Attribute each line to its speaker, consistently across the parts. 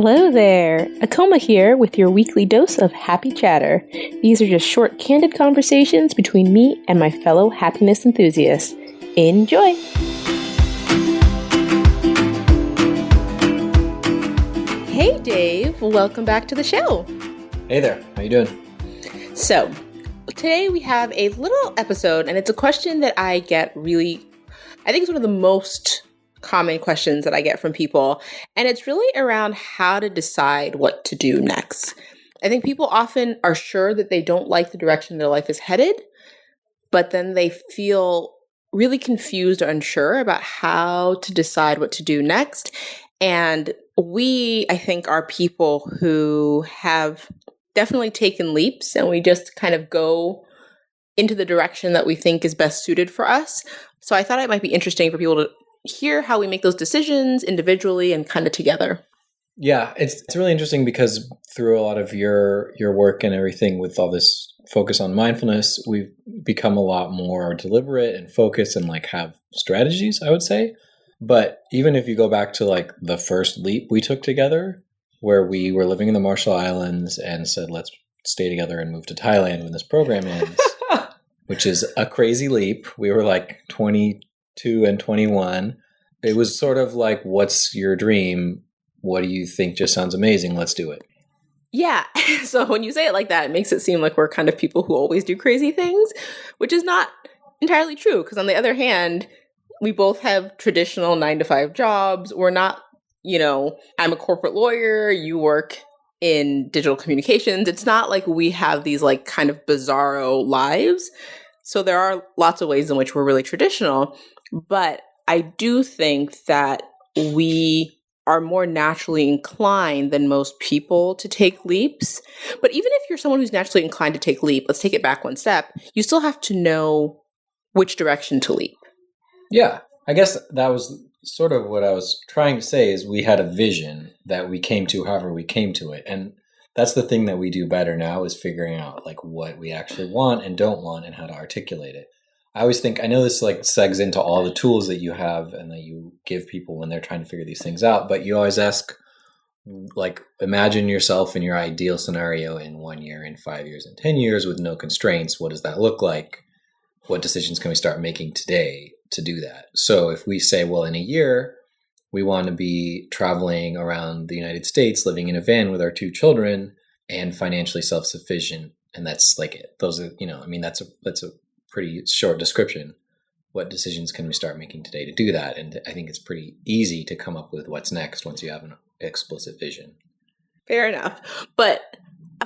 Speaker 1: Hello there! Akoma here with your weekly dose of Happy Chatter. These are just short, candid conversations between me and my fellow happiness enthusiasts. Enjoy! Hey Dave, welcome back to the show.
Speaker 2: Hey there, how you doing?
Speaker 1: So, today we have a little episode, and it's a question that I get I think it's one of the most common questions that I get from people, and it's really around how to decide what to do next. I think people often are sure that they don't like the direction their life is headed, but then they feel really confused or unsure about how to decide what to do next. And we, I think, are people who have definitely taken leaps, and we just kind of go into the direction that we think is best suited for us. So I thought it might be interesting for people to hear how we make those decisions individually and kind of together.
Speaker 2: Yeah, it's really interesting because through a lot of your work and everything with all this focus on mindfulness, we've become a lot more deliberate and focused and have strategies, I would say. But even if you go back to the first leap we took together, where we were living in the Marshall Islands and said, let's stay together and move to Thailand when this program ends, which is a crazy leap. We were 22 and 21. It was sort of what's your dream? What do you think just sounds amazing? Let's do it.
Speaker 1: Yeah. So when you say it like that, it makes it seem like we're kind of people who always do crazy things, which is not entirely true. Because on the other hand, we both have traditional 9-to-5 jobs. We're not, I'm a corporate lawyer. You work in digital communications. It's not like we have these kind of bizarro lives. So there are lots of ways in which we're really traditional. But I do think that we are more naturally inclined than most people to take leaps. But even if you're someone who's naturally inclined to take leap, let's take it back one step, you still have to know which direction to leap.
Speaker 2: Yeah, I guess that was sort of what I was trying to say is we had a vision that we came to however we came to it. And that's the thing that we do better now is figuring out what we actually want and don't want and how to articulate it. I always think, I know this segs into all the tools that you have and that you give people when they're trying to figure these things out, but you always ask, imagine yourself in your ideal scenario in 1 year, in 5 years, in 10 years with no constraints. What does that look like? What decisions can we start making today to do that? So if we say, well, in a year, we want to be traveling around the United States, living in a van with our 2 children and financially self-sufficient. And that's it. Those are, that's a pretty short description. What decisions can we start making today to do that? And I think it's pretty easy to come up with what's next once you have an explicit vision.
Speaker 1: Fair enough. But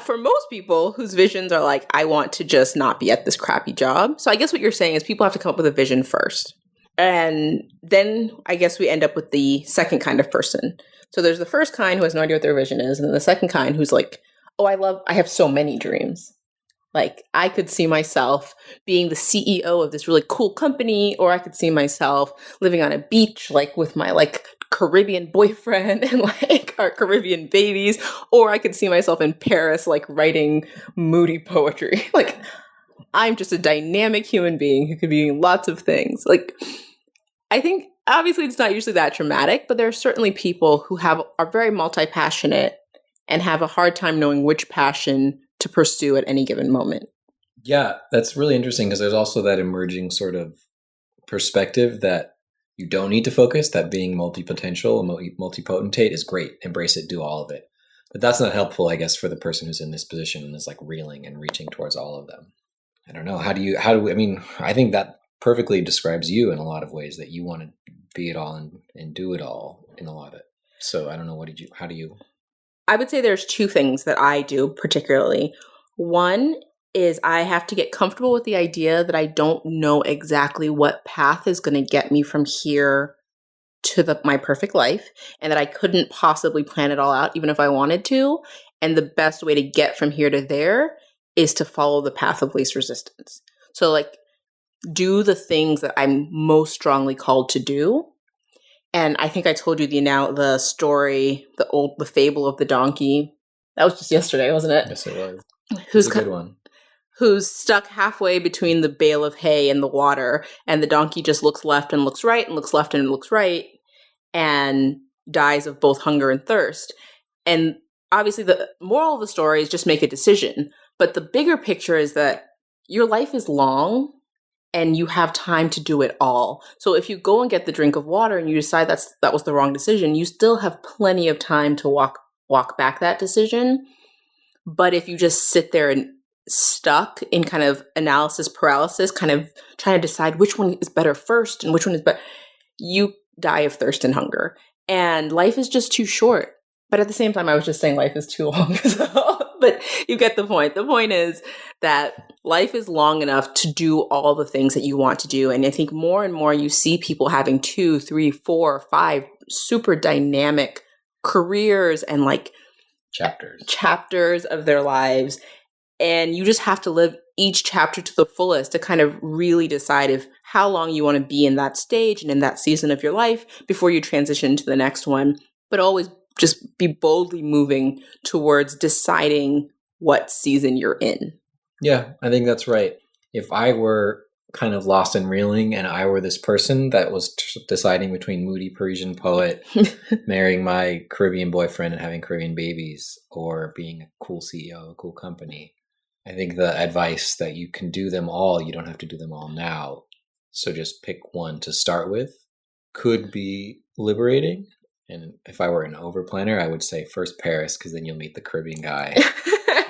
Speaker 1: for most people whose visions are I want to just not be at this crappy job. So I guess what you're saying is people have to come up with a vision first. And then I guess we end up with the second kind of person. So there's the first kind who has no idea what their vision is. And then the second kind who's I have so many dreams. I could see myself being the CEO of this really cool company, or I could see myself living on a beach, with my Caribbean boyfriend and our Caribbean babies, or I could see myself in Paris, writing moody poetry. I'm just a dynamic human being who could be doing lots of things. I think obviously it's not usually that dramatic, but there are certainly people who are very multi-passionate and have a hard time knowing which passion to pursue at any given moment.
Speaker 2: Yeah, that's really interesting because there's also that emerging sort of perspective that you don't need to focus, that being multi-potential, multi-potentate is great. Embrace it, do all of it. But that's not helpful, I guess, for the person who's in this position and is reeling and reaching towards all of them. I don't know. I think that perfectly describes you in a lot of ways, that you want to be it all and do it all in a lot of it. So I don't know, how do you?
Speaker 1: I would say there's 2 things that I do particularly. One is I have to get comfortable with the idea that I don't know exactly what path is going to get me from here to my perfect life, and that I couldn't possibly plan it all out even if I wanted to. And the best way to get from here to there is to follow the path of least resistance. So do the things that I'm most strongly called to do. And I think I told you the story, the fable of the donkey. That was just yesterday, wasn't it?
Speaker 2: Yes, it was.
Speaker 1: Who's
Speaker 2: a good one.
Speaker 1: Who's stuck halfway between the bale of hay and the water, and the donkey just looks left and looks right and looks left and looks right and dies of both hunger and thirst. And obviously the moral of the story is just make a decision. But the bigger picture is that your life is long and you have time to do it all. So if you go and get the drink of water and you decide that was the wrong decision, you still have plenty of time to walk back that decision. But if you just sit there and stuck in kind of analysis paralysis, kind of trying to decide which one is better first and which one is better, you die of thirst and hunger. And life is just too short. But at the same time, I was just saying life is too long. But you get the point. The point is that life is long enough to do all the things that you want to do. And I think more and more you see people having 2, 3, 4, 5 super dynamic careers and like chapters of their lives. And you just have to live each chapter to the fullest to kind of really decide how long you want to be in that stage and in that season of your life before you transition to the next one. But always just be boldly moving towards deciding what season you're in.
Speaker 2: Yeah, I think that's right. If I were kind of lost and reeling and I were this person that was deciding between moody Parisian poet, marrying my Caribbean boyfriend and having Caribbean babies, or being a cool CEO of a cool company, I think the advice that you can do them all, you don't have to do them all now. So just pick one to start with could be liberating. And if I were an overplanner, I would say first Paris, because then you'll meet the Caribbean guy.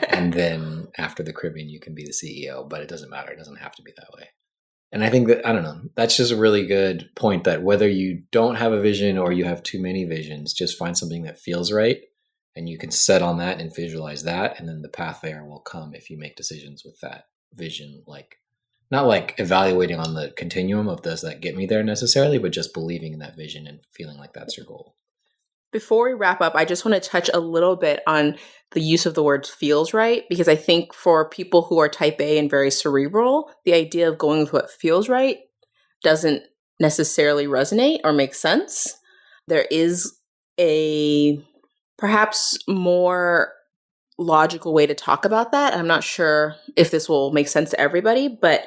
Speaker 2: And then after the Caribbean, you can be the CEO. But it doesn't matter. It doesn't have to be that way. And I think that, I don't know, that's just a really good point that whether you don't have a vision or you have too many visions, just find something that feels right. And you can set on that and visualize that. And then the path there will come if you make decisions with that vision, like not like evaluating on the continuum of does that get me there necessarily, but just believing in that vision and feeling like that's your goal.
Speaker 1: Before we wrap up, I just want to touch a little bit on the use of the word feels right, because I think for people who are type A and very cerebral, the idea of going with what feels right doesn't necessarily resonate or make sense. There is a perhaps more logical way to talk about that. I'm not sure if this will make sense to everybody, but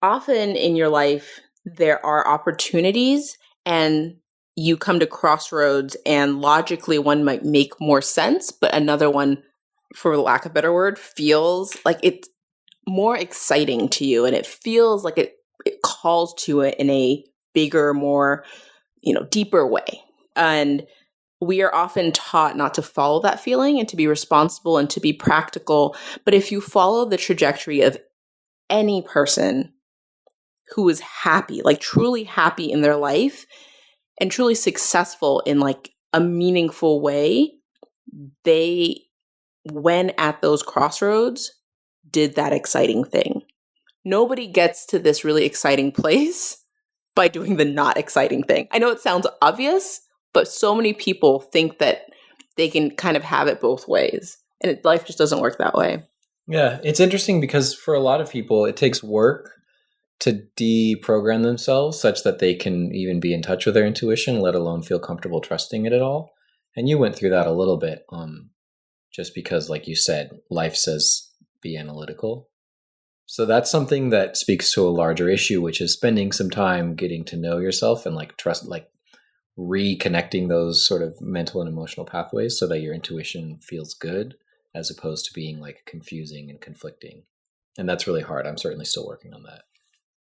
Speaker 1: often in your life, there are opportunities and you come to crossroads and logically one might make more sense, but another one, for lack of a better word, feels like it's more exciting to you. And it feels like it calls to it in a bigger, more, deeper way. And we are often taught not to follow that feeling and to be responsible and to be practical. But if you follow the trajectory of any person who is happy, like truly happy in their life and truly successful in like a meaningful way, they, when at those crossroads, did that exciting thing. Nobody gets to this really exciting place by doing the not exciting thing. I know it sounds obvious, but so many people think that they can kind of have it both ways. And life just doesn't work that way.
Speaker 2: Yeah, it's interesting because for a lot of people, it takes work to deprogram themselves such that they can even be in touch with their intuition, let alone feel comfortable trusting it at all. And you went through that a little bit, just because, like you said, life says be analytical. So that's something that speaks to a larger issue, which is spending some time getting to know yourself and like trust, like reconnecting those sort of mental and emotional pathways so that your intuition feels good as opposed to being like confusing and conflicting. And that's really hard. I'm certainly still working on that.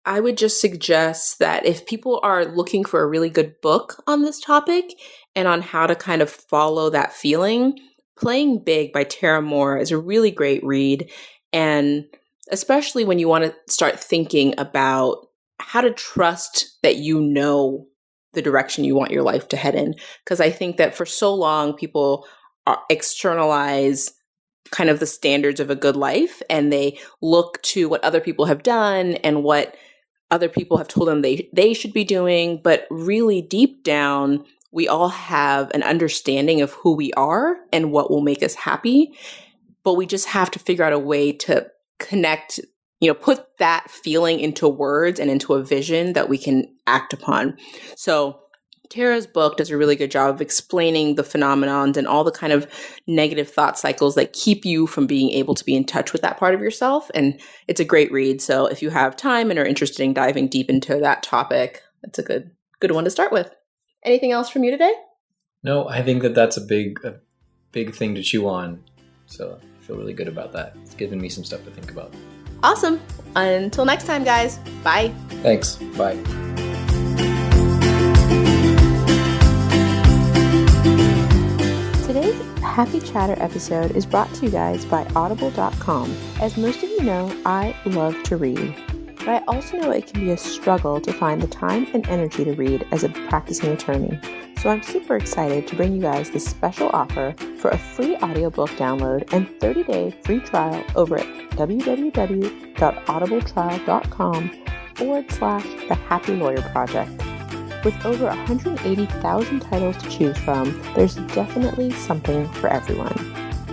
Speaker 1: I would just suggest that if people are looking for a really good book on this topic and on how to kind of follow that feeling, Playing Big by Tara Moore is a really great read. And especially when you want to start thinking about how to trust that you know the direction you want your life to head in. Because I think that for so long, people externalize kind of the standards of a good life and they look to what other people have done and what other people have told them they should be doing. But really deep down, we all have an understanding of who we are and what will make us happy. But we just have to figure out a way to connect, put that feeling into words and into a vision that we can act upon. So Tara's book does a really good job of explaining the phenomenons and all the kind of negative thought cycles that keep you from being able to be in touch with that part of yourself. And it's a great read. So if you have time and are interested in diving deep into that topic, it's a good one to start with. Anything else from you today?
Speaker 2: No, I think that that's a big big thing to chew on. So I feel really good about that. It's given me some stuff to think about.
Speaker 1: Awesome. Until next time, guys. Bye.
Speaker 2: Thanks. Bye.
Speaker 1: Today's Happy Chatter episode is brought to you guys by audible.com. As most of you know, I love to read. But I also know it can be a struggle to find the time and energy to read as a practicing attorney. So I'm super excited to bring you guys this special offer for a free audiobook download and 30-day free trial over at www.audibletrial.com/The Happy Lawyer Project. With over 180,000 titles to choose from, there's definitely something for everyone.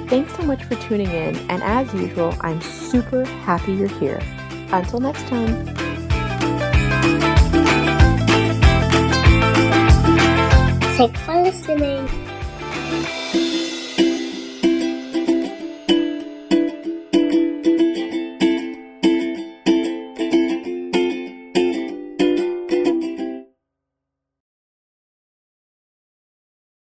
Speaker 1: Thanks so much for tuning in, and as usual, I'm super happy you're here. Until next time.
Speaker 3: Thanks for listening.